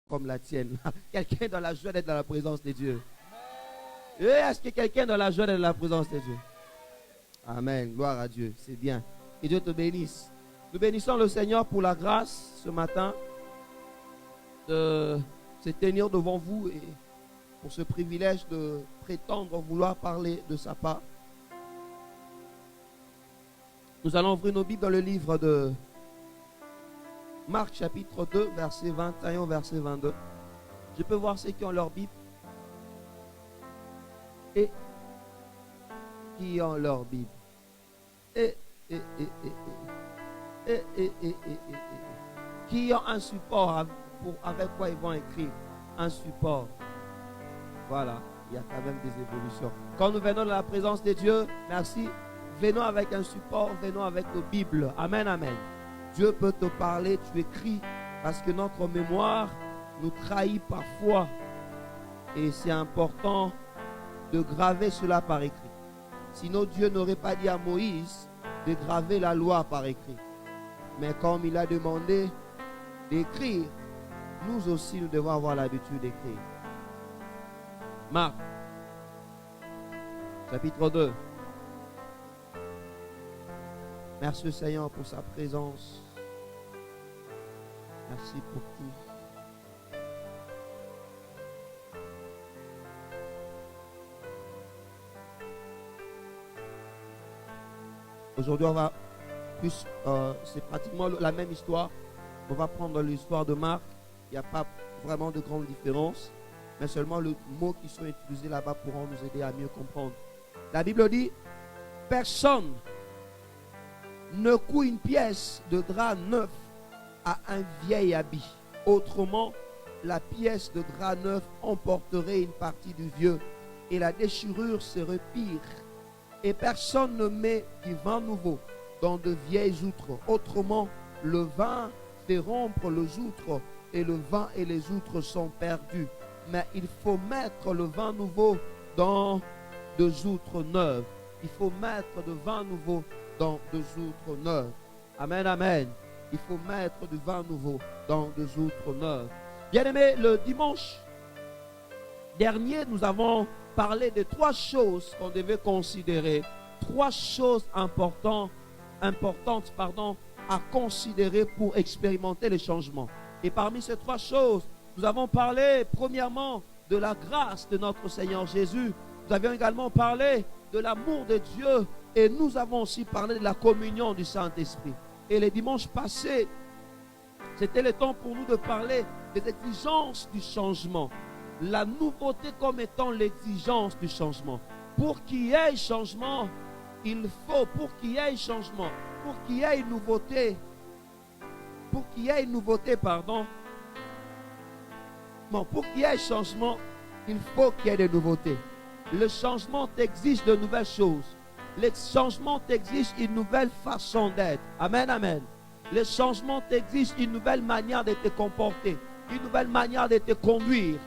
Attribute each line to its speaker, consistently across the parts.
Speaker 1: comme la tienne. Quelqu'un dans la joie d'être dans la présence de Dieu. Est-ce que quelqu'un dans la joie d'être dans la présence de Dieu? Amen. Gloire à Dieu. C'est bien. Que Dieu te bénisse. Nous bénissons le Seigneur pour la grâce ce matin de se tenir devant vous et pour ce privilège de prétendre vouloir parler de sa part. Nous allons ouvrir nos Bibles dans le livre de Marc chapitre 2, verset 21 au verset 22. Je peux voir ceux qui ont leur Bible et qui ont leur Bible. Qui ont un support avec quoi ils vont écrire. Un support. Voilà, il y a quand même des évolutions. Quand nous venons dans la présence de Dieu, merci, venons avec un support, venons avec nos Bibles. Amen, amen. Dieu peut te parler, tu écris, parce que notre mémoire nous trahit parfois. Et c'est important de graver cela par écrit. Sinon, Dieu n'aurait pas dit à Moïse de graver la loi par écrit. Mais comme il a demandé d'écrire, nous aussi, nous devons avoir l'habitude d'écrire. Marc, chapitre 2. Merci Seigneur pour sa présence. Merci pour tout. Aujourd'hui, on va plus, c'est pratiquement la même histoire. On va prendre l'histoire de Marc. Il n'y a pas vraiment de grande différence, mais seulement les mots qui sont utilisés là-bas pourront nous aider à mieux comprendre. La Bible dit, personne ne coud une pièce de drap neuf à un vieil habit. Autrement, la pièce de drap neuf emporterait une partie du vieux et la déchirure serait pire. Et personne ne met du vin nouveau dans de vieilles outres. Autrement, le vin fait rompre les outres et le vin et les outres sont perdus. Mais il faut mettre le vin nouveau dans deux outres neuves. Il faut mettre du vin nouveau dans deux outres neuves. Amen, amen. Il faut mettre du vin nouveau dans deux outres neuves. Bien-aimés, le dimanche dernier, nous avons parlé de trois choses qu'on devait considérer. Trois choses importantes à considérer pour expérimenter les changements. Et parmi ces trois choses, nous avons parlé premièrement de la grâce de notre Seigneur Jésus. Nous avions également parlé de l'amour de Dieu et nous avons aussi parlé de la communion du Saint-Esprit. Et les dimanches passés, c'était le temps pour nous de parler des exigences du changement. La nouveauté comme étant l'exigence du changement. Pour qu'il y ait changement, pour qu'il y ait changement, pour qu'il y ait une nouveauté, pour qu'il y ait changement, il faut qu'il y ait des nouveautés. Le changement t'exige de nouvelles choses. Le changement t'exige une nouvelle façon d'être. Amen, amen. Le changement t'exige une nouvelle manière de te comporter, une nouvelle manière de te conduire.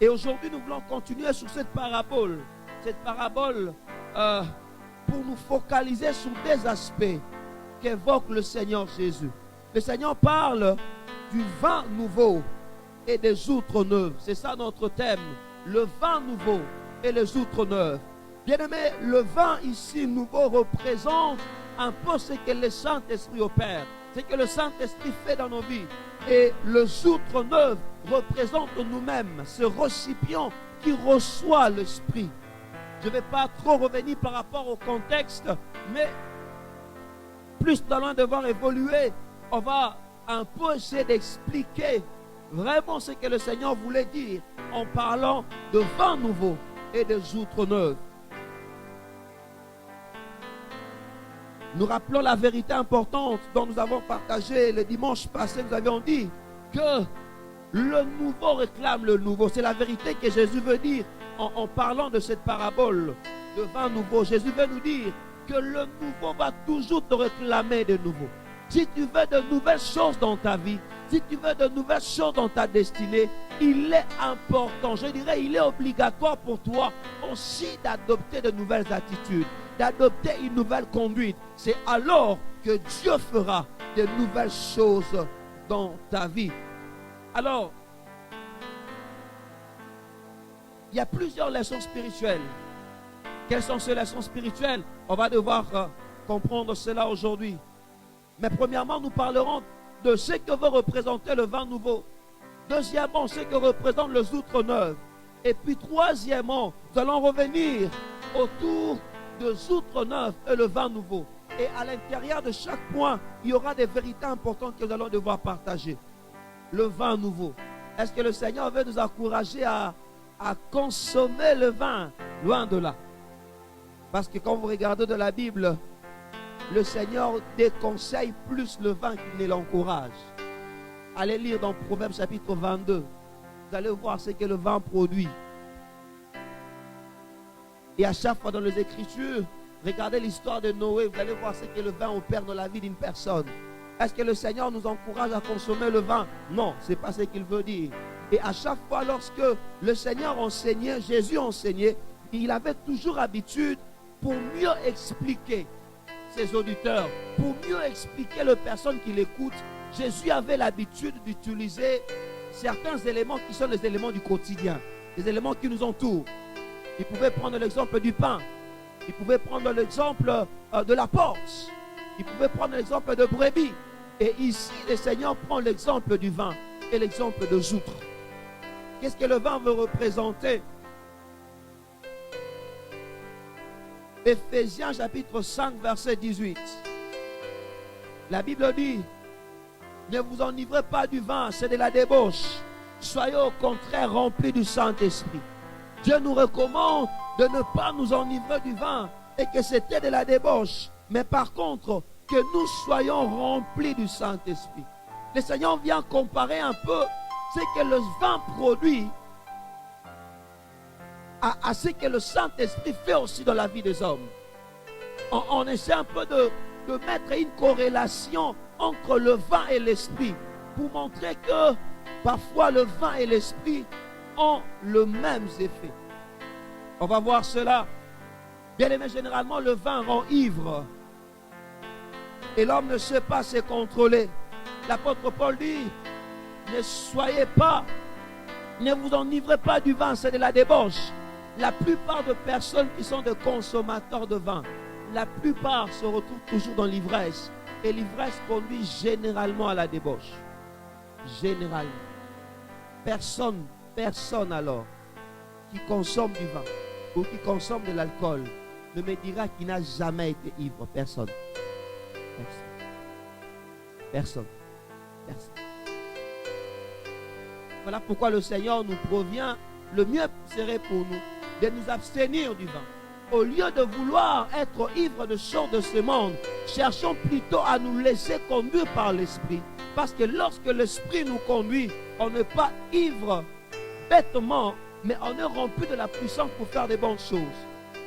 Speaker 1: Et aujourd'hui, nous voulons continuer sur cette parabole. Cette parabole pour nous focaliser sur des aspects qu'évoque le Seigneur Jésus. Le Seigneur parle du vin nouveau et des outres neuves. C'est ça notre thème. Le vin nouveau et les outres neuves. Bien-aimé, le vin ici nouveau représente un peu ce que le Saint-Esprit opère. Ce que le Saint-Esprit fait dans nos vies. Et les outres neuves représentent nous-mêmes, ce récipient qui reçoit l'Esprit. Je ne vais pas trop revenir par rapport au contexte, mais plus nous allons devoir évoluer, on va un peu essayer d'expliquer vraiment ce que le Seigneur voulait dire en parlant de vin nouveau et des outres neuves. Nous rappelons la vérité importante dont nous avons partagé le dimanche passé. Nous avions dit que le nouveau réclame le nouveau. C'est la vérité que Jésus veut dire en parlant de cette parabole de vin nouveau. Jésus veut nous dire que le nouveau va toujours te réclamer de nouveau. Si tu veux de nouvelles choses dans ta vie, si tu veux de nouvelles choses dans ta destinée, il est important, je dirais, il est obligatoire pour toi aussi d'adopter de nouvelles attitudes, d'adopter une nouvelle conduite. C'est alors que Dieu fera de nouvelles choses dans ta vie. Alors, il y a plusieurs leçons spirituelles. Quelles sont ces leçons spirituelles? On va devoir comprendre cela aujourd'hui. Mais premièrement, nous parlerons de ce que veut représenter le vin nouveau. Deuxièmement, ce que représente les outres neuves. Et puis troisièmement, nous allons revenir autour des outres neuves et le vin nouveau. Et à l'intérieur de chaque point, il y aura des vérités importantes que nous allons devoir partager. Le vin nouveau. Est-ce que le Seigneur veut nous encourager à consommer le vin? Loin de là. Parce que quand vous regardez de la Bible, le Seigneur déconseille plus le vin qu'il ne l'encourage. Allez lire dans Proverbes chapitre 22. Vous allez voir ce que le vin produit. Et à chaque fois dans les Écritures, regardez l'histoire de Noé, vous allez voir ce que le vin opère dans la vie d'une personne. Est-ce que le Seigneur nous encourage à consommer le vin? Non, ce n'est pas ce qu'il veut dire. Et à chaque fois lorsque le Seigneur enseignait, Jésus enseignait, il avait toujours habitude pour mieux expliquer ses auditeurs, pour mieux expliquer les personnes qui l'écoutent. Jésus avait l'habitude d'utiliser certains éléments qui sont les éléments du quotidien, les éléments qui nous entourent. Il pouvait prendre l'exemple du pain, il pouvait prendre l'exemple de la porte, il pouvait prendre l'exemple de brebis. Et ici, le Seigneur prend l'exemple du vin et l'exemple de outres. Qu'est-ce que le vin veut représenter? Éphésiens chapitre 5 verset 18. La Bible dit: ne vous enivrez pas du vin, c'est de la débauche. Soyez au contraire remplis du Saint-Esprit. Dieu nous recommande de ne pas nous enivrer du vin et que c'était de la débauche. Mais par contre, que nous soyons remplis du Saint-Esprit. Le Seigneur vient comparer un peu ce que le vin produit à ce que le Saint-Esprit fait aussi dans la vie des hommes. On essaie un peu de mettre une corrélation entre le vin et l'esprit pour montrer que parfois le vin et l'esprit ont le même effet. On va voir cela. Bien aimé, généralement le vin rend ivre et l'homme ne sait pas se contrôler. L'apôtre Paul dit: ne soyez pas, ne vous enivrez pas du vin, c'est de la débauche. La plupart de personnes qui sont des consommateurs de vin, la plupart se retrouvent toujours dans l'ivresse. Et l'ivresse conduit généralement à la débauche. Généralement. Personne alors qui consomme du vin ou qui consomme de l'alcool ne me dira qu'il n'a jamais été ivre. Personne. Personne. Voilà pourquoi le Seigneur nous provient. Le mieux serait pour nous de nous abstenir du vin. Au lieu de vouloir être ivres de choses de ce monde, cherchons plutôt à nous laisser conduire par l'Esprit. Parce que lorsque l'Esprit nous conduit, on n'est pas ivre bêtement, mais on est rempli de la puissance pour faire des bonnes choses.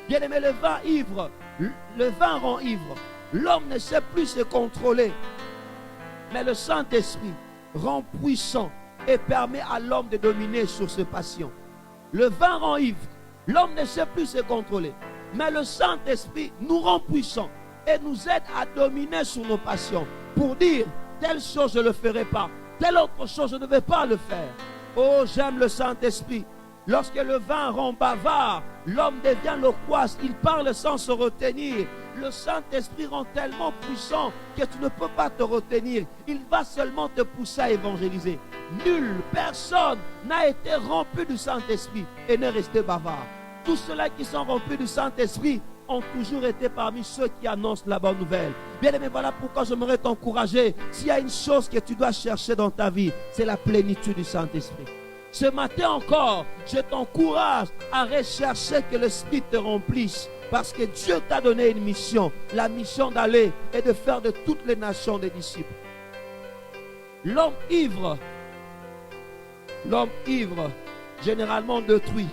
Speaker 1: Bien aimé, le vin rend ivre. L'homme ne sait plus se contrôler. Mais le Saint-Esprit rend puissant et permet à l'homme de dominer sur ses passions. Le vin rend ivre. L'homme ne sait plus se contrôler. Mais le Saint-Esprit nous rend puissants et nous aide à dominer sur nos passions. Pour dire, telle chose je ne le ferai pas, telle autre chose je ne vais pas le faire. Oh, j'aime le Saint-Esprit. Lorsque le vin rend bavard, l'homme devient loquace, il parle sans se retenir. Le Saint-Esprit rend tellement puissant que tu ne peux pas te retenir. Il va seulement te pousser à évangéliser. Nul, personne n'a été rempli du Saint-Esprit et n'est resté bavard. Tous ceux-là qui sont remplis du Saint-Esprit ont toujours été parmi ceux qui annoncent la bonne nouvelle. Bien aimé, voilà pourquoi j'aimerais t'encourager. S'il y a une chose que tu dois chercher dans ta vie, c'est la plénitude du Saint-Esprit. Ce matin encore, je t'encourage à rechercher que l'Esprit te remplisse. Parce que Dieu t'a donné une mission. La mission d'aller et de faire de toutes les nations des disciples. L'homme ivre, généralement détruit.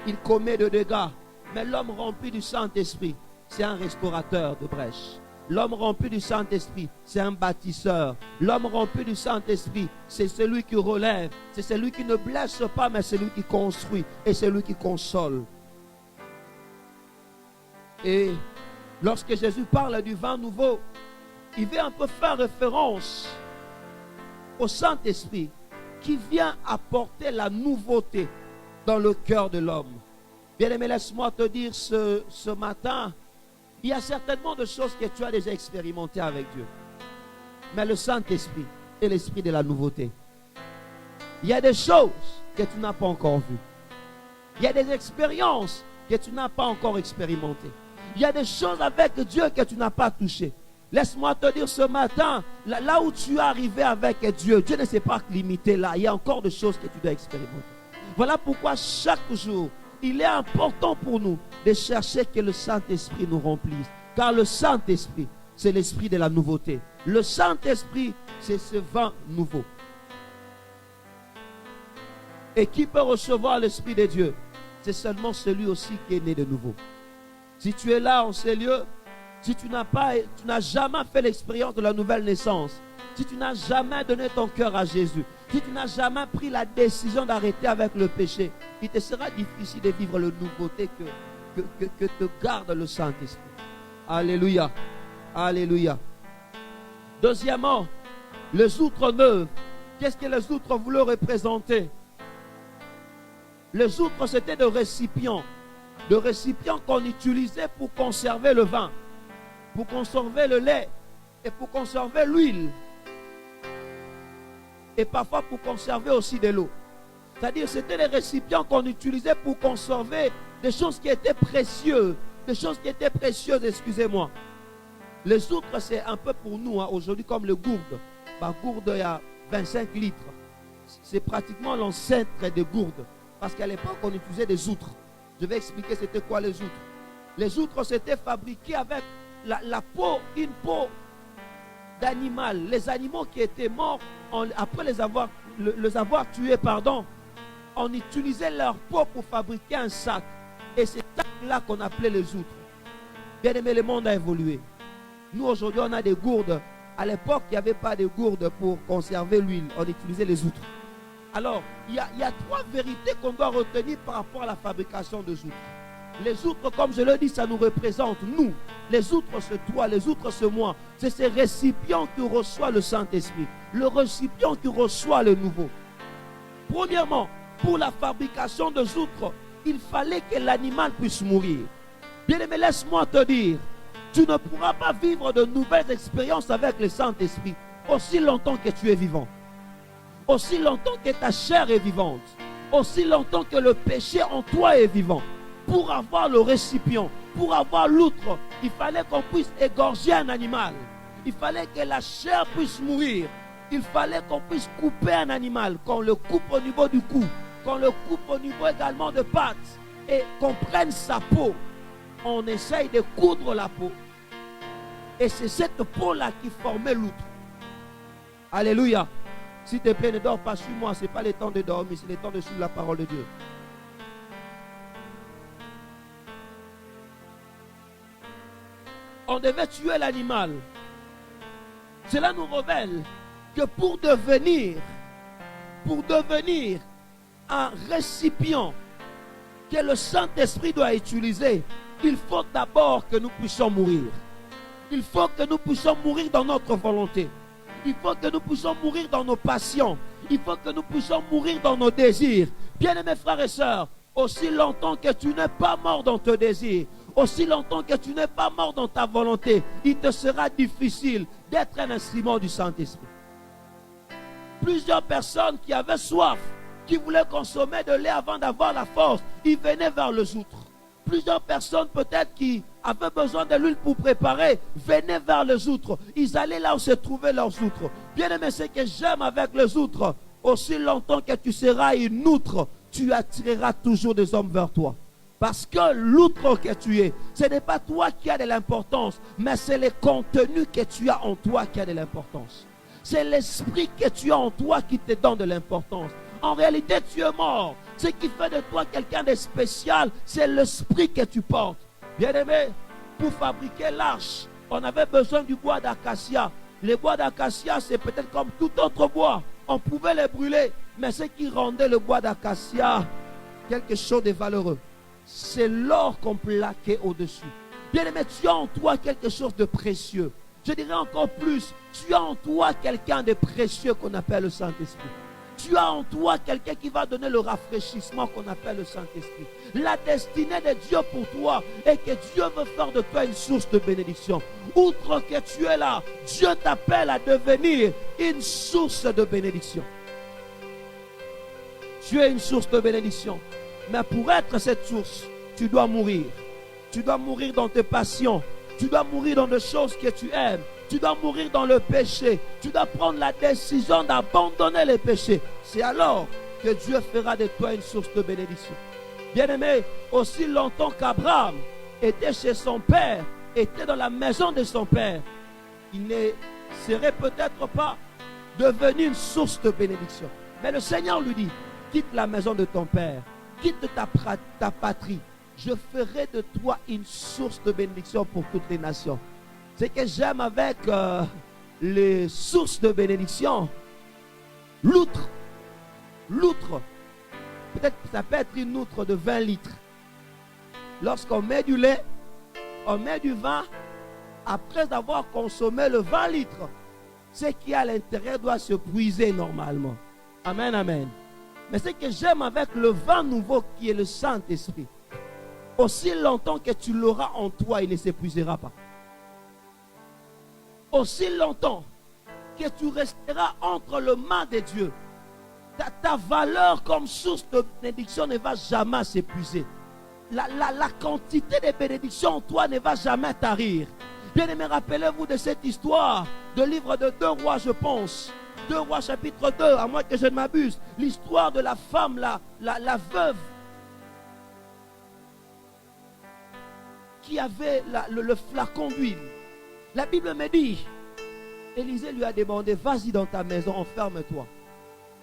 Speaker 1: Il commet de dégâts. Mais l'homme rempli du Saint-Esprit, c'est un restaurateur de brèches. L'homme rempli du Saint-Esprit, c'est un bâtisseur. L'homme rempli du Saint-Esprit, c'est celui qui relève. C'est celui qui ne blesse pas, mais celui qui construit. Et celui qui console. Et lorsque Jésus parle du vin nouveau, il veut un peu faire référence au Saint-Esprit qui vient apporter la nouveauté dans le cœur de l'homme. Bien-aimé, laisse-moi te dire ce matin, il y a certainement de choses que tu as déjà expérimentées avec Dieu. Mais le Saint-Esprit est l'esprit de la nouveauté. Il y a des choses que tu n'as pas encore vues. Il y a des expériences que tu n'as pas encore expérimentées. Il y a des choses avec Dieu que tu n'as pas touchées. Laisse-moi te dire ce matin, là où tu es arrivé avec Dieu, Dieu ne s'est pas limité là. Il y a encore des choses que tu dois expérimenter. Voilà pourquoi chaque jour, il est important pour nous de chercher que le Saint-Esprit nous remplisse. Car le Saint-Esprit, c'est l'esprit de la nouveauté. Le Saint-Esprit, c'est ce vin nouveau. Et qui peut recevoir l'Esprit de Dieu? C'est seulement celui aussi qui est né de nouveau. Si tu es là en ces lieux, si tu n'as jamais fait l'expérience de la nouvelle naissance, si tu n'as jamais donné ton cœur à Jésus, si tu n'as jamais pris la décision d'arrêter avec le péché, il te sera difficile de vivre la nouveauté que te garde le Saint-Esprit. Alléluia. Alléluia. Deuxièmement, les outres neuves. Qu'est-ce que les outres voulaient représenter? Les outres, c'était des récipients. Des récipients qu'on utilisait pour conserver le vin, pour conserver le lait et pour conserver l'huile. Et parfois pour conserver aussi de l'eau. C'est-à-dire c'était des récipients qu'on utilisait pour conserver des choses qui étaient précieuses. Des choses qui étaient précieuses, excusez-moi. Les outres, c'est un peu pour nous, aujourd'hui, comme le gourde. Gourde, il y a 25 litres. C'est pratiquement l'ancêtre des gourdes. Parce qu'à l'époque, on utilisait des outres. Je vais expliquer c'était quoi les outres. Les outres, c'était fabriqué avec la peau, une peau d'animal. Les animaux qui étaient morts, après les avoir tués, on utilisait leur peau pour fabriquer un sac. Et c'est ça qu'on appelait les outres. Bien aimé, le monde a évolué. Nous, aujourd'hui, on a des gourdes. À l'époque, il n'y avait pas de gourdes pour conserver l'huile. On utilisait les outres. Alors, il y a trois vérités qu'on doit retenir par rapport à la fabrication des outres. Les outres, comme je le dis, ça nous représente, nous. Les outres, c'est toi, les outres, c'est moi. C'est ces récipients qui reçoit le Saint-Esprit. Le récipient qui reçoit le nouveau. Premièrement, pour la fabrication des outres, il fallait que l'animal puisse mourir. Bien aimé, laisse-moi te dire, tu ne pourras pas vivre de nouvelles expériences avec le Saint-Esprit aussi longtemps que tu es vivant. Aussi longtemps que ta chair est vivante. Aussi longtemps que le péché en toi est vivant. Pour avoir le récipient, pour avoir l'outre, il fallait qu'on puisse égorger un animal. Il fallait que la chair puisse mourir. Il fallait qu'on puisse couper un animal, qu'on le coupe au niveau du cou, qu'on le coupe au niveau également de pattes, et qu'on prenne sa peau. On essaye de coudre la peau. Et c'est cette peau-là qui formait l'outre. Alléluia. S'il te plaît, ne dors pas sur moi. Ce n'est pas le temps de dormir, c'est le temps de suivre la parole de Dieu. On devait tuer l'animal. Cela nous révèle que pour devenir un récipient que le Saint-Esprit doit utiliser, il faut d'abord que nous puissions mourir. Il faut que nous puissions mourir dans notre volonté. Il faut que nous puissions mourir dans nos passions. Il faut que nous puissions mourir dans nos désirs. Bien-aimés frères et sœurs, aussi longtemps que tu n'es pas mort dans tes désirs, aussi longtemps que tu n'es pas mort dans ta volonté, il te sera difficile d'être un instrument du Saint-Esprit. Plusieurs personnes qui avaient soif, qui voulaient consommer de lait avant d'avoir la force, ils venaient vers les outres. Plusieurs personnes peut-être qui avaient besoin de l'huile pour préparer, venaient vers les outres. Ils allaient là où se trouvaient leurs outres. Bien aimé, ce que j'aime avec les outres, aussi longtemps que tu seras une outre, tu attireras toujours des hommes vers toi. Parce que l'outre que tu es, ce n'est pas toi qui as de l'importance, mais c'est le contenu que tu as en toi qui a de l'importance. C'est l'esprit que tu as en toi qui te donne de l'importance. En réalité, tu es mort. Ce qui fait de toi quelqu'un de spécial, c'est l'esprit que tu portes. Bien-aimé, pour fabriquer l'arche, on avait besoin du bois d'acacia. Les bois d'acacia, c'est peut-être comme tout autre bois. On pouvait les brûler, mais ce qui rendait le bois d'acacia quelque chose de valeureux, c'est l'or qu'on plaquait au-dessus. Bien-aimé, tu as en toi quelque chose de précieux. Je dirais encore plus, tu as en toi quelqu'un de précieux qu'on appelle le Saint-Esprit. Tu as en toi quelqu'un qui va donner le rafraîchissement qu'on appelle le Saint-Esprit. La destinée de Dieu pour toi est que Dieu veut faire de toi une source de bénédiction. Outre que tu es là, Dieu t'appelle à devenir une source de bénédiction. Tu es une source de bénédiction. Mais pour être cette source, tu dois mourir. Tu dois mourir dans tes passions. Tu dois mourir dans des choses que tu aimes. Tu dois mourir dans le péché. Tu dois prendre la décision d'abandonner les péchés. C'est alors que Dieu fera de toi une source de bénédiction. Bien-aimé, aussi longtemps qu'Abraham était chez son père, était dans la maison de son père, il ne serait peut-être pas devenu une source de bénédiction. Mais le Seigneur lui dit, quitte la maison de ton père, quitte ta patrie. Je ferai de toi une source de bénédiction pour toutes les nations. Ce que j'aime avec les sources de bénédiction, l'outre, peut-être que ça peut être une outre de 20 litres. Lorsqu'on met du lait, on met du vin, après avoir consommé le 20 litres, ce qui est à l'intérieur doit se puiser normalement. Amen, amen. Mais ce que j'aime avec le vin nouveau qui est le Saint-Esprit, aussi longtemps que tu l'auras en toi, il ne s'épuisera pas. Aussi longtemps que tu resteras entre les mains de Dieu, ta valeur comme source de bénédiction ne va jamais s'épuiser. La quantité de bénédiction en toi ne va jamais tarir. Bien aimé, rappelez-vous de cette histoire, de livre de 2 Rois, je pense. 2 Rois chapitre 2, à moins que je ne m'abuse. L'histoire de la femme, la veuve, qui avait le flacon d'huile. La Bible me dit, Élisée lui a demandé, vas-y dans ta maison, enferme-toi.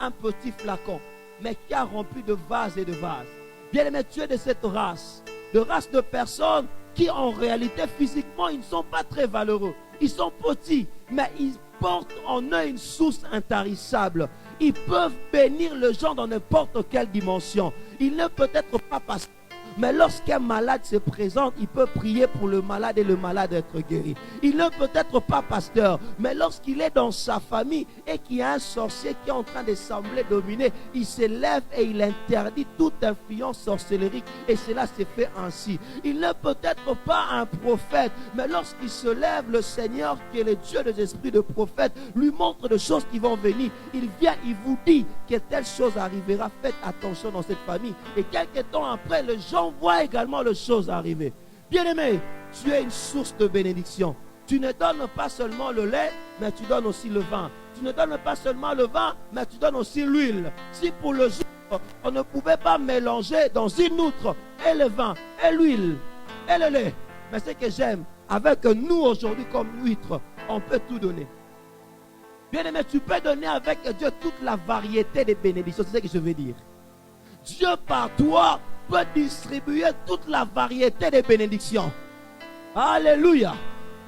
Speaker 1: Un petit flacon, mais qui a rempli de vases et de vases. Bien aimé, tu es de cette race de personnes qui en réalité physiquement, ils ne sont pas très valeureux. Ils sont petits, mais ils portent en eux une source intarissable. Ils peuvent bénir les gens dans n'importe quelle dimension. Il ne peut être pas pasteur, mais lorsqu'un malade se présente, il peut prier pour le malade et le malade être guéri. Il ne peut être pas pasteur, mais lorsqu'il est dans sa famille et qu'il y a un sorcier qui est en train de sembler dominer, il se lève et il interdit toute influence sorcellerique, et cela se fait ainsi. Il ne peut être pas un prophète, mais lorsqu'il se lève, le Seigneur qui est le Dieu des esprits de prophète lui montre des choses qui vont venir. Il vient, il vous dit que telle chose arrivera, faites attention dans cette famille, et quelques temps après, les gens voient également les choses arriver. Bien-aimé, tu es une source de bénédiction. Tu ne donnes pas seulement le lait, mais tu donnes aussi le vin. Tu ne donnes pas seulement le vin, mais tu donnes aussi l'huile. Si pour le jour, on ne pouvait pas mélanger dans une outre et le vin, et l'huile, et le lait. Mais ce que j'aime, avec nous aujourd'hui comme huître, on peut tout donner. Bien-aimé, tu peux donner avec Dieu toute la variété des bénédictions. C'est ce que je veux dire. Dieu par toi peut distribuer toute la variété des bénédictions. Alléluia.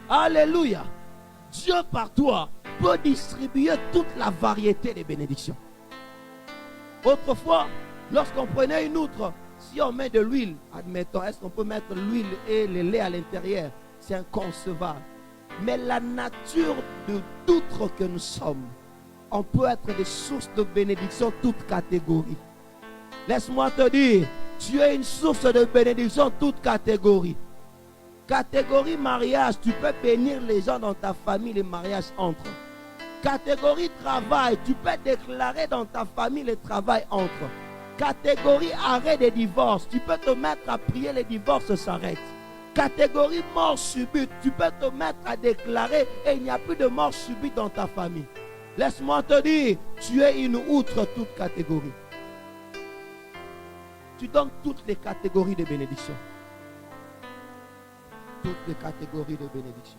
Speaker 1: Alléluia. Dieu par toi peut distribuer toute la variété des bénédictions. Autrefois, lorsqu'on prenait une outre, si on met de l'huile, admettons, est-ce qu'on peut mettre l'huile et le lait à l'intérieur? C'est inconcevable. Mais la nature de l'outre que nous sommes, on peut être des sources de bénédiction toute catégorie. Laisse-moi te dire, tu es une source de bénédiction toute catégorie. Catégorie mariage, tu peux bénir les gens dans ta famille, les mariages entrent. Catégorie travail, tu peux déclarer dans ta famille le travail entre. Catégorie arrêt des divorces, tu peux te mettre à prier, les divorces s'arrêtent. Catégorie mort subite, tu peux te mettre à déclarer et il n'y a plus de mort subite dans ta famille. Laisse-moi te dire, tu es une outre toute catégorie. Tu donnes toutes les catégories de bénédiction. Toutes les catégories de bénédiction.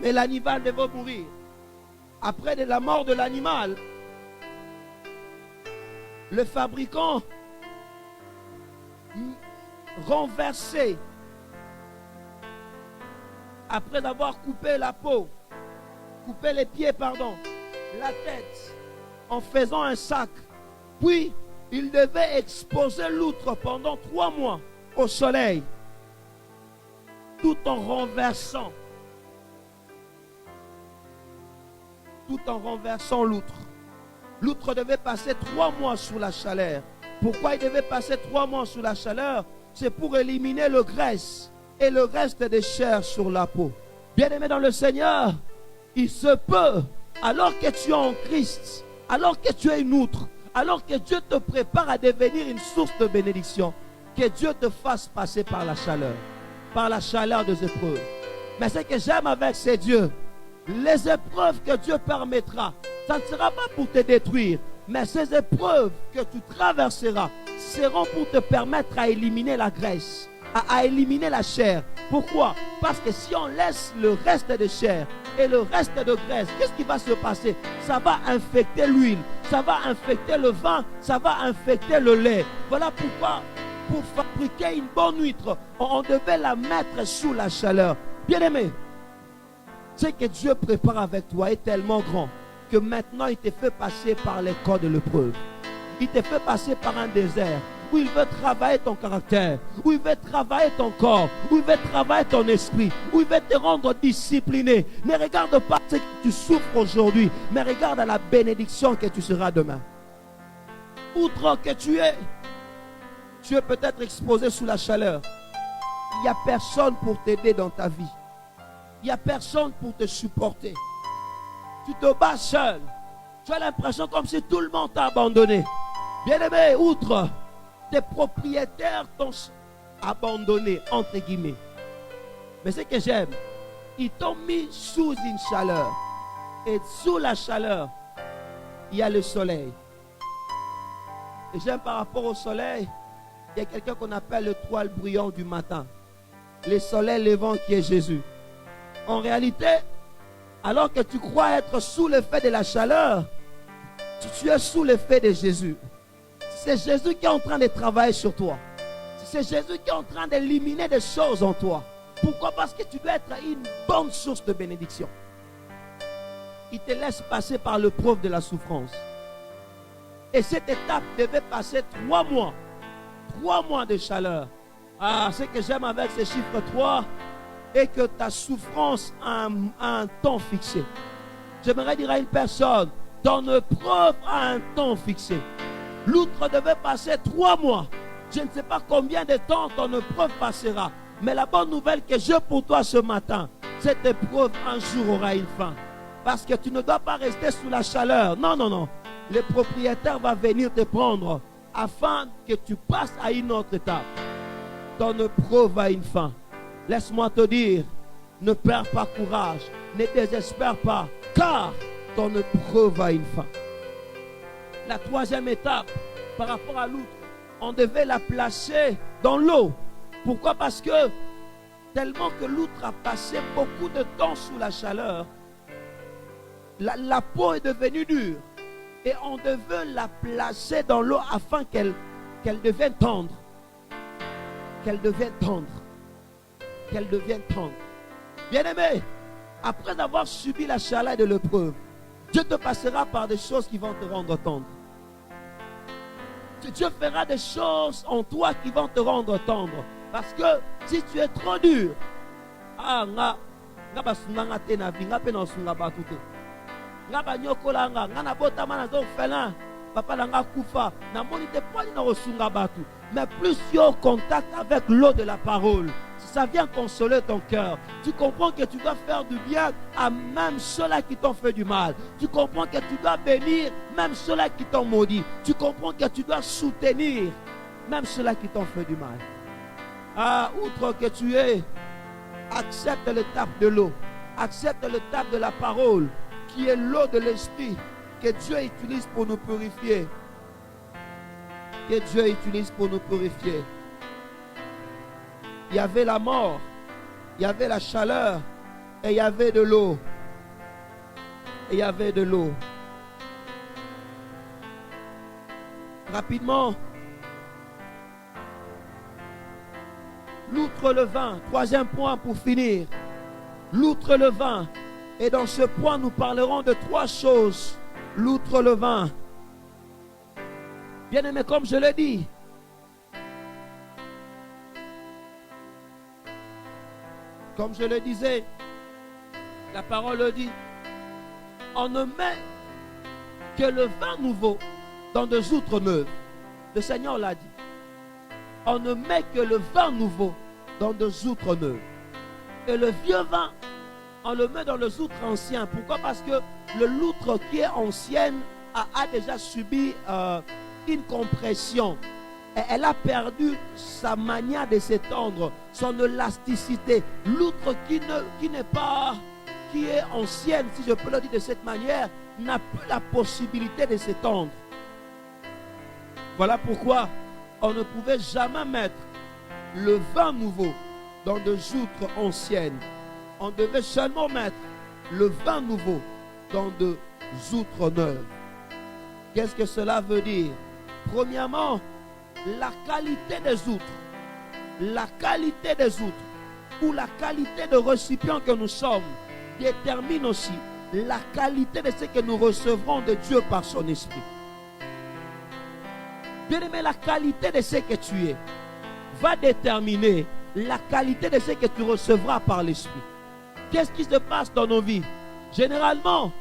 Speaker 1: Mais l'animal devait mourir. Après de la mort de l'animal, le fabricant renversé, après avoir coupé la peau, coupé les pieds, pardon, la tête, en faisant un sac. Puis, il devait exposer l'outre pendant 3 mois au soleil, tout en renversant. tout en renversant l'outre. L'outre devait passer 3 mois sous la chaleur. Pourquoi il devait passer 3 mois sous la chaleur? C'est pour éliminer le graisse et le reste des chairs sur la peau. Bien-aimé dans le Seigneur, il se peut, alors que tu es en Christ, alors que tu es une outre, alors que Dieu te prépare à devenir une source de bénédiction, que Dieu te fasse passer par la chaleur des épreuves. Mais ce que j'aime avec ces dieux, les épreuves que Dieu permettra, ça ne sera pas pour te détruire, mais ces épreuves que tu traverseras seront pour te permettre à éliminer la graisse, à éliminer la chair. Pourquoi? Parce que si on laisse le reste de chair et le reste de graisse, qu'est-ce qui va se passer? Ça va infecter l'huile, ça va infecter le vin, ça va infecter le lait. Voilà pourquoi, pour fabriquer une bonne huître, on devait la mettre sous la chaleur. Bien-aimé, ce que Dieu prépare avec toi est tellement grand que maintenant il te fait passer par les corps de l'épreuve. Il te fait passer par un désert où il veut travailler ton caractère, où il veut travailler ton corps, où il veut travailler ton esprit, où il veut te rendre discipliné. Ne regarde pas ce que tu souffres aujourd'hui, mais regarde à la bénédiction que tu seras demain. Outre que tu es peut-être exposé sous la chaleur. Il n'y a personne pour t'aider dans ta vie. Il n'y a personne pour te supporter. Tu te bats seul. Tu as l'impression comme si tout le monde t'a abandonné. Bien-aimé, outre, tes propriétaires t'ont abandonné, entre guillemets. Mais ce que j'aime, ils t'ont mis sous une chaleur. Et sous la chaleur, il y a le soleil. Et j'aime par rapport au soleil, il y a quelqu'un qu'on appelle le toile brillant du matin. Le soleil levant qui est Jésus. En réalité, alors que tu crois être sous l'effet de la chaleur, tu es sous l'effet de Jésus. C'est Jésus qui est en train de travailler sur toi. C'est Jésus qui est en train d'éliminer des choses en toi. Pourquoi? Parce que tu dois être une bonne source de bénédiction. Il te laisse passer par l'épreuve de la souffrance. Et cette étape devait passer 3 mois. 3 mois de chaleur. Ah, ce que j'aime avec ce chiffre 3 est que ta souffrance a un temps fixé. J'aimerais dire à une personne, ton épreuve a un temps fixé. L'outre devait passer 3 mois. Je ne sais pas combien de temps ton épreuve passera. Mais la bonne nouvelle que j'ai pour toi ce matin, cette épreuve un jour aura une fin. Parce que tu ne dois pas rester sous la chaleur. Non, non, non. Le propriétaire va venir te prendre afin que tu passes à une autre étape. Ton épreuve a une fin. Laisse-moi te dire, ne perds pas courage, ne désespère pas, car ton épreuve a une fin. La 3e étape, par rapport à l'outre, on devait la placer dans l'eau. Pourquoi? Parce que tellement que l'outre a passé beaucoup de temps sous la chaleur, la peau est devenue dure. Et on devait la placer dans l'eau afin qu'elle devienne tendre. Qu'elle devienne tendre. Qu'elle devienne tendre. Bien-aimé, après avoir subi la chaleur de l'épreuve, Dieu te passera par des choses qui vont te rendre tendre. Dieu fera des choses en toi qui vont te rendre tendre. Parce que si tu es trop dur, mais plus tu es au contact avec l'eau de la parole, ça vient consoler ton cœur. Tu comprends que tu dois faire du bien à même ceux-là qui t'ont fait du mal. Tu comprends que tu dois bénir même ceux-là qui t'ont maudit. Tu comprends que tu dois soutenir même ceux-là qui t'ont fait du mal. Outre que tu es, accepte l'étape de l'eau. Accepte l'étape de la parole, qui est l'eau de l'esprit que Dieu utilise pour nous purifier. Que Dieu utilise pour nous purifier. Il y avait la mort, il y avait la chaleur, et il y avait de l'eau. Et il y avait de l'eau. Rapidement, l'outre le vin, 3e point pour finir. L'outre le vin. Et dans ce point, nous parlerons de 3 choses. L'outre le vin. Bien aimé, comme je l'ai dit, comme je le disais, la parole le dit, On ne met que le vin nouveau dans des outres neuves. Le Seigneur l'a dit. On ne met que le vin nouveau dans des outres neuves. Et le vieux vin, on le met dans les outres anciens. Pourquoi? Parce que le loutre qui est ancienne a déjà subi une compression. Et elle a perdu sa manière de s'étendre, son élasticité. L'outre qui est ancienne, si je peux le dire de cette manière, n'a plus la possibilité de s'étendre. Voilà pourquoi on ne pouvait jamais mettre le vin nouveau dans des outres anciennes. On devait seulement mettre le vin nouveau dans des outres neuves. Qu'est-ce que cela veut dire? Premièrement, la qualité des outres. La qualité des outres ou la qualité de récipient que nous sommes détermine aussi la qualité de ce que nous recevrons de Dieu par son esprit. Bien-aimé, la qualité de ce que tu es va déterminer la qualité de ce que tu recevras par l'esprit. Qu'est-ce qui se passe dans nos vies? Généralement,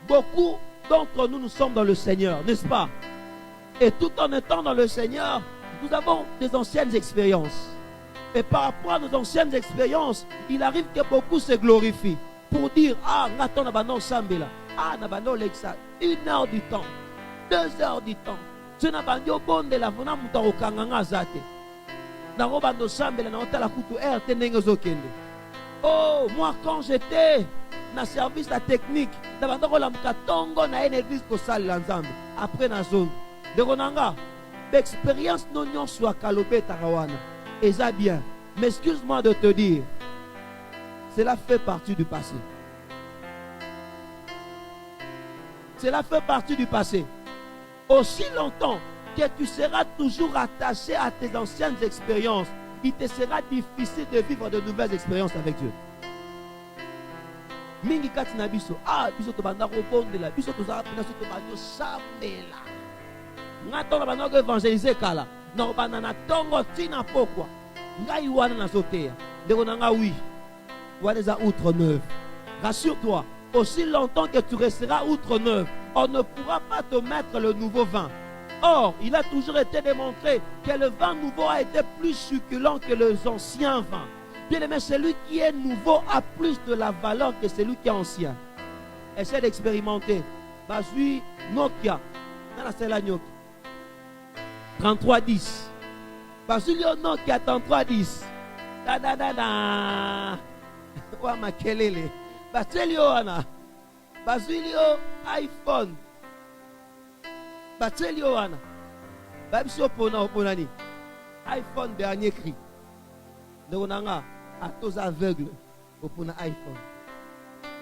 Speaker 1: beaucoup d'entre nous sommes dans le Seigneur, n'est-ce pas? Et tout en étant dans le Seigneur, nous avons des anciennes expériences. Et par rapport à nos anciennes expériences, il arrive que beaucoup se glorifient pour dire, ah, on a sambela, ah, on a 1 heure du temps, 2 heures du temps. Tu n'as pas de bonne de la vona mutaro kanganga zate. Na robando sambela na otala kutu RT nengozokende. Oh, moi quand j'étais na service la technique, na bandako la mkatongo na une église ko sali la nzambe. Après na zone. De konanga, l'expérience non nyon soit kalobé tarawana. Et ça bien. Mais excuse-moi de te dire, cela fait partie du passé. Cela fait partie du passé. Aussi longtemps que tu seras toujours attaché à tes anciennes expériences, il te sera difficile de vivre de nouvelles expériences avec Dieu. Mingi kati na biso, ah, biso to banda robondela, biso to zara pina so to banyo sambela. Ngato na banda ko évangéliser kala, na banda na tongo tina pokwa. Ngai wana na sotea. Ndeko na nga oui. Wana za outre neuve. Rassure-toi, aussi longtemps que tu resteras outre neuve, on ne pourra pas te mettre le nouveau vin. Or, il a toujours été démontré que le vin nouveau a été plus succulent que les anciens vins. Bien aimé, celui qui est nouveau a plus de la valeur que celui qui est ancien. Essaie d'expérimenter. Basui Nokia. Dans la celle 3310. Basui Nokia 3310. Da da da da. Wa makelele. Basui ana. Basui iPhone. Batelio wana. Babso ponani. iPhone dernier cri. Ndonanga à tous aveugles opona iPhone.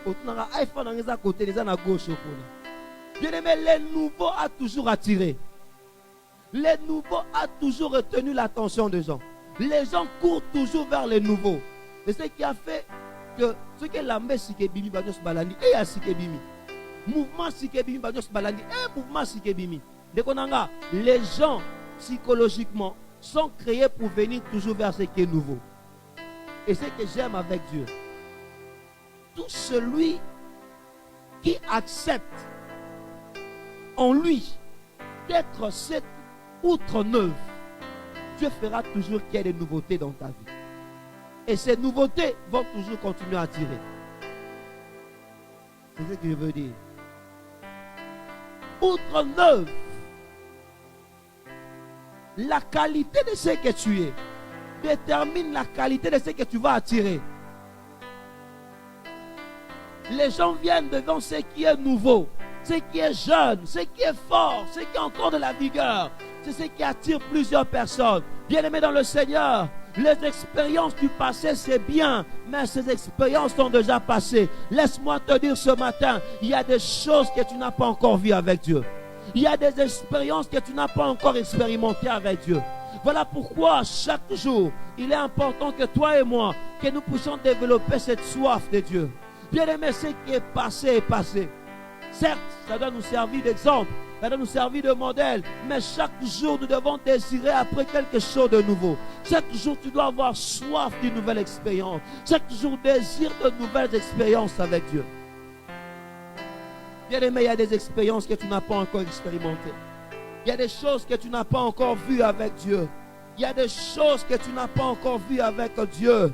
Speaker 1: Opona iPhone angeza côté les na gauche opona. Bien aimé, les nouveaux a toujours attiré. Les nouveaux a toujours retenu l'attention des gens. Les gens courent toujours vers les nouveaux. Et ce qui a fait que ce que l'ambé sikebimi bados balandi et a sikebimi. Mouvement sikebimi bados balandi et mouvement sikebimi. Les gens psychologiquement sont créés pour venir toujours vers ce qui est nouveau. Et ce que j'aime avec Dieu, tout celui qui accepte en lui d'être cette outre neuve, Dieu fera toujours qu'il y ait des nouveautés dans ta vie. Et ces nouveautés vont toujours continuer à attirer. C'est ce que je veux dire. Outre neuve, la qualité de ce que tu es détermine la qualité de ce que tu vas attirer. Les gens viennent devant ce qui est nouveau, ce qui est jeune, ce qui est fort, ce qui a encore de la vigueur. C'est ce qui attire plusieurs personnes. Bien-aimés dans le Seigneur, les expériences du passé c'est bien, mais ces expériences sont déjà passées. Laisse-moi te dire ce matin, il y a des choses que tu n'as pas encore vues avec Dieu. Il y a des expériences que tu n'as pas encore expérimentées avec Dieu. Voilà pourquoi chaque jour, il est important que toi et moi, que nous puissions développer cette soif de Dieu. Bien aimé, ce qui est passé est passé. Certes, ça doit nous servir d'exemple, ça doit nous servir de modèle, mais chaque jour, nous devons désirer après quelque chose de nouveau. Chaque jour, tu dois avoir soif d'une nouvelle expérience. Chaque jour, désir de nouvelles expériences avec Dieu. Bien-aimé, il y a des expériences que tu n'as pas encore expérimentées. Il y a des choses que tu n'as pas encore vues avec Dieu. Il y a des choses que tu n'as pas encore vues avec Dieu.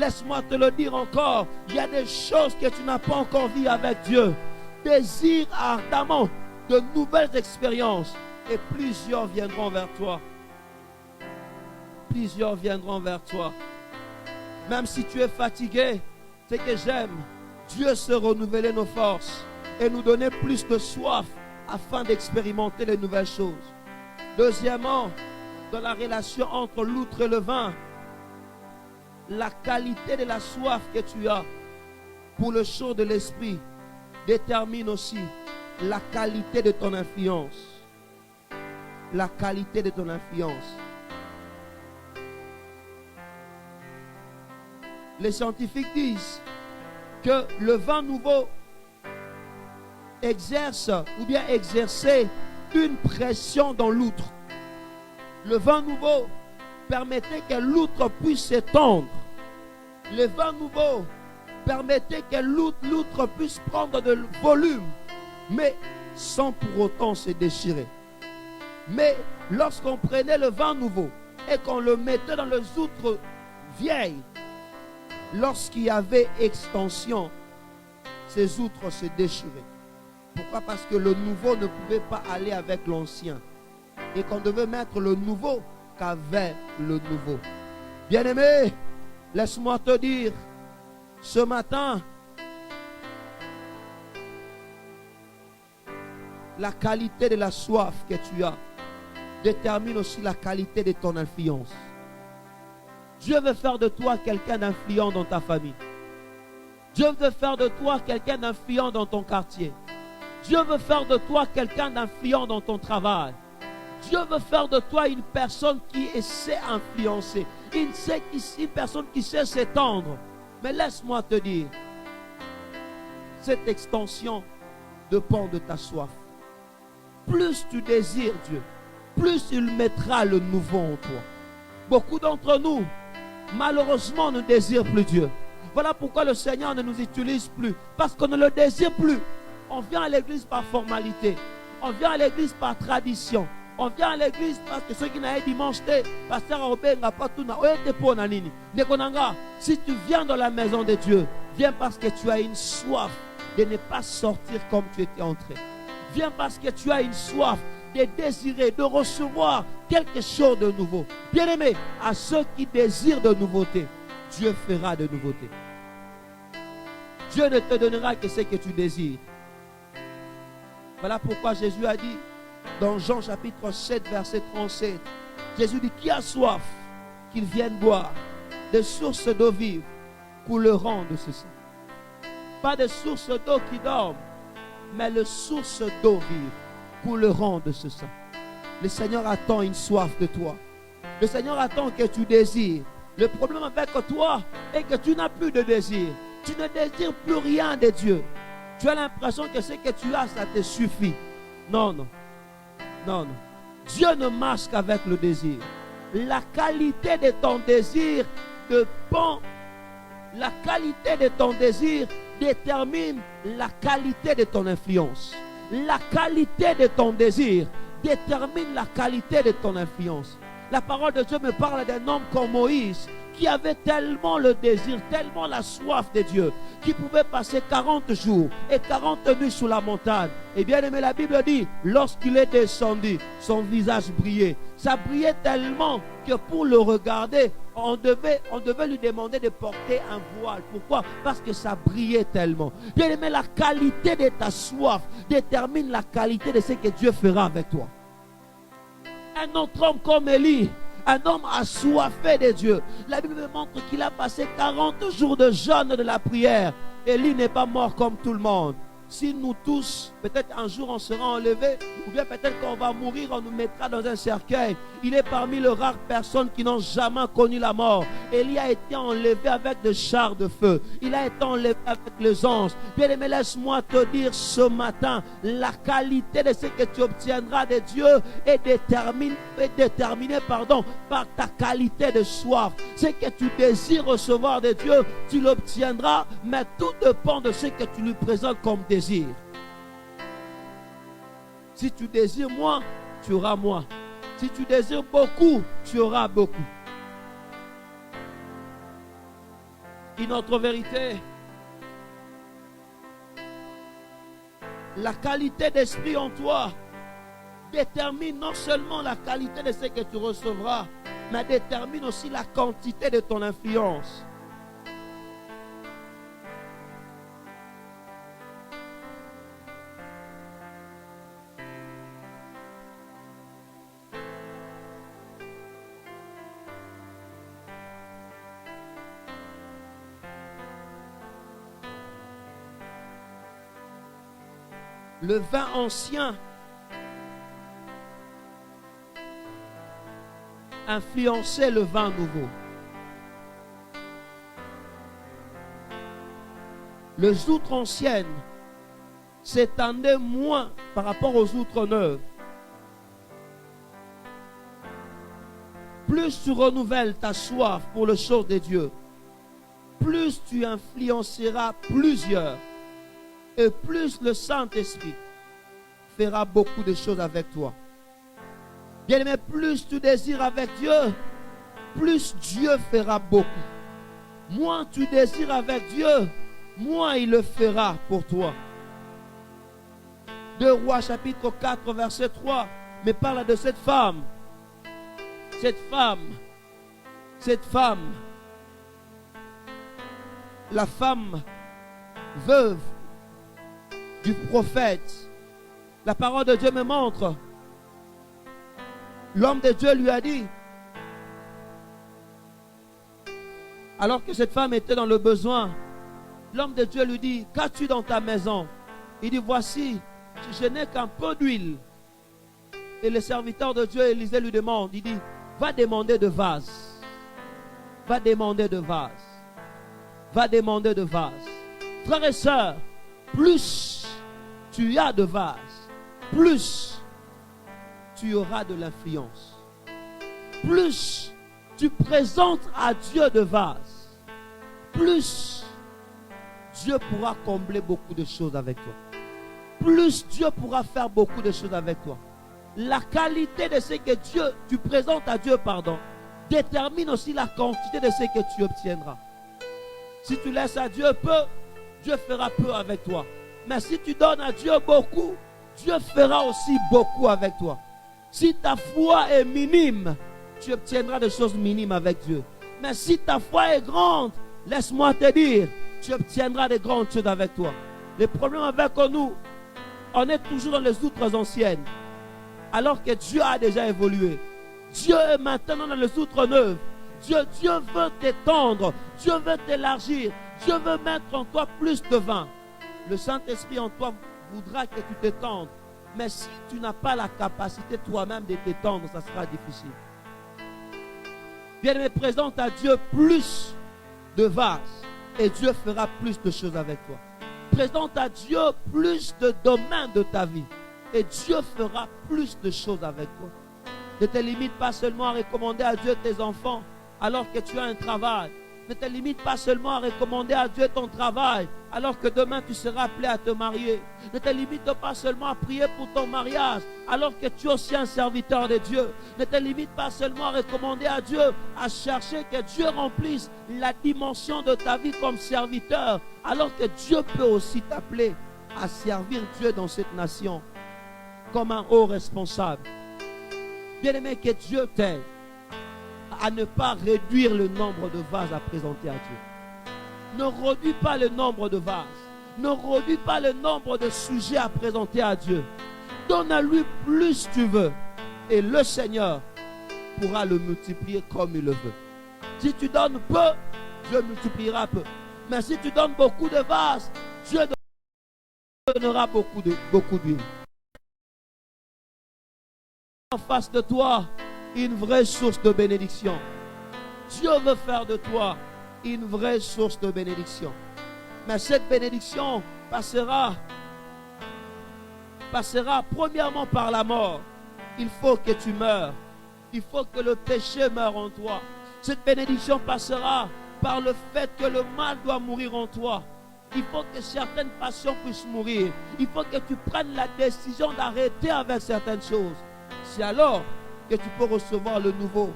Speaker 1: Laisse-moi te le dire encore. Il y a des choses que tu n'as pas encore vues avec Dieu. Désire ardemment de nouvelles expériences. Et plusieurs viendront vers toi. Plusieurs viendront vers toi. Même si tu es fatigué, c'est que j'aime. Dieu se renouveler nos forces et nous donner plus de soif afin d'expérimenter les nouvelles choses. Deuxièmement, dans la relation entre l'outre et le vin, la qualité de la soif que tu as pour le chaud de l'esprit détermine aussi la qualité de ton influence. La qualité de ton influence. Les scientifiques disent que le vin nouveau exerce ou bien exercer une pression dans l'outre. Le vin nouveau permettait que l'outre puisse s'étendre. Le vin nouveau permettait que l'outre puisse prendre de volume, mais sans pour autant se déchirer. Mais lorsqu'on prenait le vin nouveau et qu'on le mettait dans les outres vieilles, lorsqu'il y avait extension, ces outres se déchiraient. Pourquoi? Parce que le nouveau ne pouvait pas aller avec l'ancien. Et qu'on devait mettre le nouveau qu'avec le nouveau. Bien-aimé, laisse-moi te dire, ce matin, la qualité de la soif que tu as détermine aussi la qualité de ton influence. Dieu veut faire de toi quelqu'un d'influent dans ta famille. Dieu veut faire de toi quelqu'un d'influent dans ton quartier. Dieu veut faire de toi quelqu'un d'influent dans ton travail. Dieu veut faire de toi une personne qui sait influencer. Une personne qui sait s'étendre. Mais laisse-moi te dire, cette extension dépend de ta soif. Plus tu désires Dieu, plus il mettra le nouveau en toi. Beaucoup d'entre nous, malheureusement, ne désirent plus Dieu. Voilà pourquoi le Seigneur ne nous utilise plus. Parce qu'on ne le désire plus. On vient à l'église par formalité. On vient à l'église par tradition. On vient à l'église parce que ceux qui n'ont pas dimanche, pasteur Robert n'a pas tout. Si tu viens dans la maison de Dieu, viens parce que tu as une soif de ne pas sortir comme tu étais entré. Viens parce que tu as une soif de désirer, de recevoir quelque chose de nouveau. Bien-aimé, à ceux qui désirent de nouveauté, Dieu fera de nouveauté. Dieu ne te donnera que ce que tu désires. Voilà pourquoi Jésus a dit dans Jean chapitre 7 verset 37, Jésus dit, qui a soif, qu'il vienne boire des sources d'eau vive couleront de ce sein. Pas des sources d'eau qui dorment, mais les sources d'eau vive couleront de ce sein. Le Seigneur attend une soif de toi. Le Seigneur attend que tu désires. Le problème avec toi est que tu n'as plus de désir. Tu ne désires plus rien de Dieu. Tu as l'impression que ce que tu as, ça te suffit. Non, non. Non, non. Dieu ne marche qu'avec le désir. La qualité de ton désir dépend. La qualité de ton désir détermine la qualité de ton influence. La qualité de ton désir détermine la qualité de ton influence. La parole de Dieu me parle d'un homme comme Moïse qui avait tellement le désir, tellement la soif de Dieu, qui pouvait passer 40 jours et 40 nuits sous la montagne. Et bien aimé, la Bible dit, lorsqu'il est descendu, son visage brillait. Ça brillait tellement que pour le regarder, on devait lui demander de porter un voile. Pourquoi? Parce que ça brillait tellement. Bien aimé, la qualité de ta soif détermine la qualité de ce que Dieu fera avec toi. Un autre homme comme Élie, un homme assoiffé de Dieu. La Bible me montre qu'il a passé 40 jours de jeûne de la prière. Élie n'est pas mort comme tout le monde. Si nous tous, peut-être un jour on sera enlevés, ou bien peut-être qu'on va mourir, on nous mettra dans un cercueil. Il est parmi les rares personnes qui n'ont jamais connu la mort. Élie a été enlevé avec des chars de feu. Il a été enlevé avec les anges. Bien aimé, laisse-moi te dire ce matin, la qualité de ce que tu obtiendras de Dieu est déterminée par ta qualité de soif. Ce que tu désires recevoir de Dieu, tu l'obtiendras, mais tout dépend de ce que tu lui présentes comme désir. Si tu désires moins, tu auras moins. Si tu désires beaucoup, tu auras beaucoup. Une autre vérité, la qualité d'esprit en toi détermine non seulement la qualité de ce que tu recevras, mais détermine aussi la quantité de ton influence. Le vin ancien influençait le vin nouveau. Les outres anciennes s'étendaient moins par rapport aux outres neuves. Plus tu renouvelles ta soif pour les choses de Dieu, plus tu influenceras plusieurs. Et plus le Saint-Esprit fera beaucoup de choses avec toi. Bien-aimé, plus tu désires avec Dieu, plus Dieu fera beaucoup. Moins tu désires avec Dieu, moins il le fera pour toi. 2 Rois chapitre 4 verset 3 me parle de cette femme. Cette femme, la femme veuve du prophète. La parole de Dieu me montre. L'homme de Dieu lui a dit, alors que cette femme était dans le besoin, l'homme de Dieu lui dit, qu'as-tu dans ta maison? Il dit, voici, je n'ai qu'un peu d'huile. Et le serviteur de Dieu, Élisée, lui demande, il dit, va demander de vase. Va demander de vase. Va demander de vase. Frères et sœurs, plus tu as de vase, plus tu auras de l'influence. Plus tu présentes à Dieu de vase, plus Dieu pourra combler beaucoup de choses avec toi. Plus Dieu pourra faire beaucoup de choses avec toi. La qualité de ce que tu présentes à Dieu, détermine aussi la quantité de ce que tu obtiendras. Si tu laisses à Dieu peu, Dieu fera peu avec toi. Mais si tu donnes à Dieu beaucoup, Dieu fera aussi beaucoup avec toi. Si ta foi est minime, tu obtiendras des choses minimes avec Dieu. Mais si ta foi est grande, laisse-moi te dire, tu obtiendras des grandes choses avec toi. Le problème avec nous, on est toujours dans les outres anciennes, alors que Dieu a déjà évolué. Dieu est maintenant dans les outres neuves. Dieu veut t'étendre, Dieu veut t'élargir, Dieu veut mettre en toi plus de vin. Le Saint-Esprit en toi voudra que tu t'étendes. Mais si tu n'as pas la capacité toi-même de t'étendre, ça sera difficile. Bien-aimé, présente à Dieu plus de vases et Dieu fera plus de choses avec toi. Présente à Dieu plus de domaines de ta vie et Dieu fera plus de choses avec toi. Ne te limite pas seulement à recommander à Dieu tes enfants alors que tu as un travail. Ne te limite pas seulement à recommander à Dieu ton travail alors que demain tu seras appelé à te marier. Ne te limite pas seulement à prier pour ton mariage alors que tu es aussi un serviteur de Dieu. Ne te limite pas seulement à recommander à Dieu, à chercher que Dieu remplisse la dimension de ta vie comme serviteur alors que Dieu peut aussi t'appeler à servir Dieu dans cette nation comme un haut responsable. Bien-aimé, que Dieu t'aide à ne pas réduire le nombre de vases à présenter à Dieu. Ne réduis pas le nombre de vases. Ne réduis pas le nombre de sujets à présenter à Dieu. Donne à lui plus tu veux. Et le Seigneur pourra le multiplier comme il le veut. Si tu donnes peu, Dieu multipliera peu. Mais si tu donnes beaucoup de vases, Dieu donnera beaucoup d'huile. En face de toi, une vraie source de bénédiction. Dieu veut faire de toi une vraie source de bénédiction. Mais cette bénédiction passera premièrement par la mort. Il faut que tu meurs. Il faut que le péché meure en toi. Cette bénédiction passera par le fait que le mal doit mourir en toi. Il faut que certaines passions puissent mourir. Il faut que tu prennes la décision d'arrêter avec certaines choses. C'est alors que tu peux recevoir le nouveau.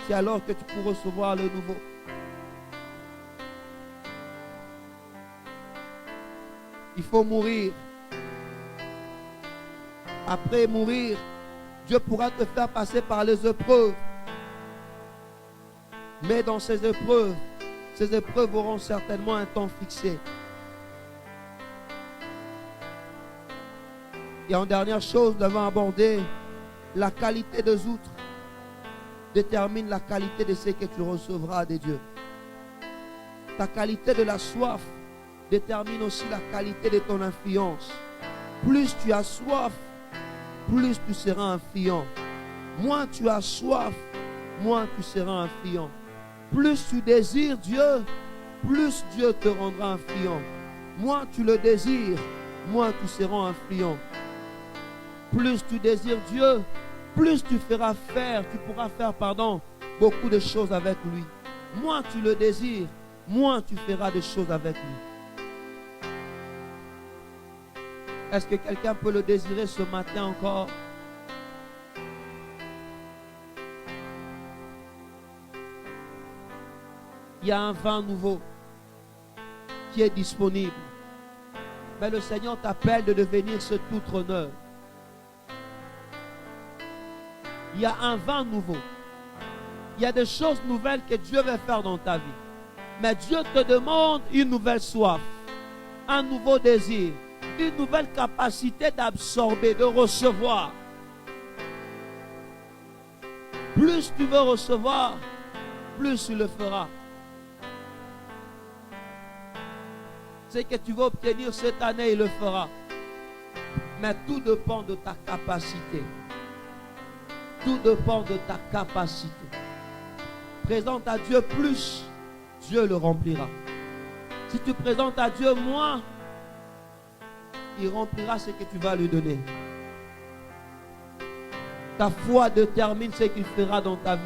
Speaker 1: C'est alors que tu peux recevoir le nouveau. Il faut mourir. Après mourir, Dieu pourra te faire passer par les épreuves. Mais dans ces épreuves auront certainement un temps fixé. Et en dernière chose, nous devons aborder la qualité des outres. Détermine la qualité de ce que tu recevras de Dieu. Ta qualité de la soif détermine aussi la qualité de ton influence. Plus tu as soif, plus tu seras influent. Moins tu as soif, moins tu seras influent. Plus tu désires Dieu, plus Dieu te rendra influent. Moins tu le désires, moins tu seras influent. Plus tu désires Dieu, plus tu pourras faire, beaucoup de choses avec lui. Moins tu le désires, moins tu feras des choses avec lui. Est-ce que quelqu'un peut le désirer ce matin encore? Il y a un vin nouveau qui est disponible. Mais le Seigneur t'appelle de devenir ce tout-honneur. Il y a un vin nouveau. Il y a des choses nouvelles que Dieu veut faire dans ta vie. Mais Dieu te demande une nouvelle soif, un nouveau désir, une nouvelle capacité d'absorber, de recevoir. Plus tu veux recevoir, plus tu le feras. Ce que tu veux obtenir cette année, il le fera. Mais tout dépend de ta capacité. Tout dépend de ta capacité. Présente à Dieu plus, Dieu le remplira. Si tu présentes à Dieu moins, il remplira ce que tu vas lui donner. Ta foi détermine ce qu'il fera dans ta vie.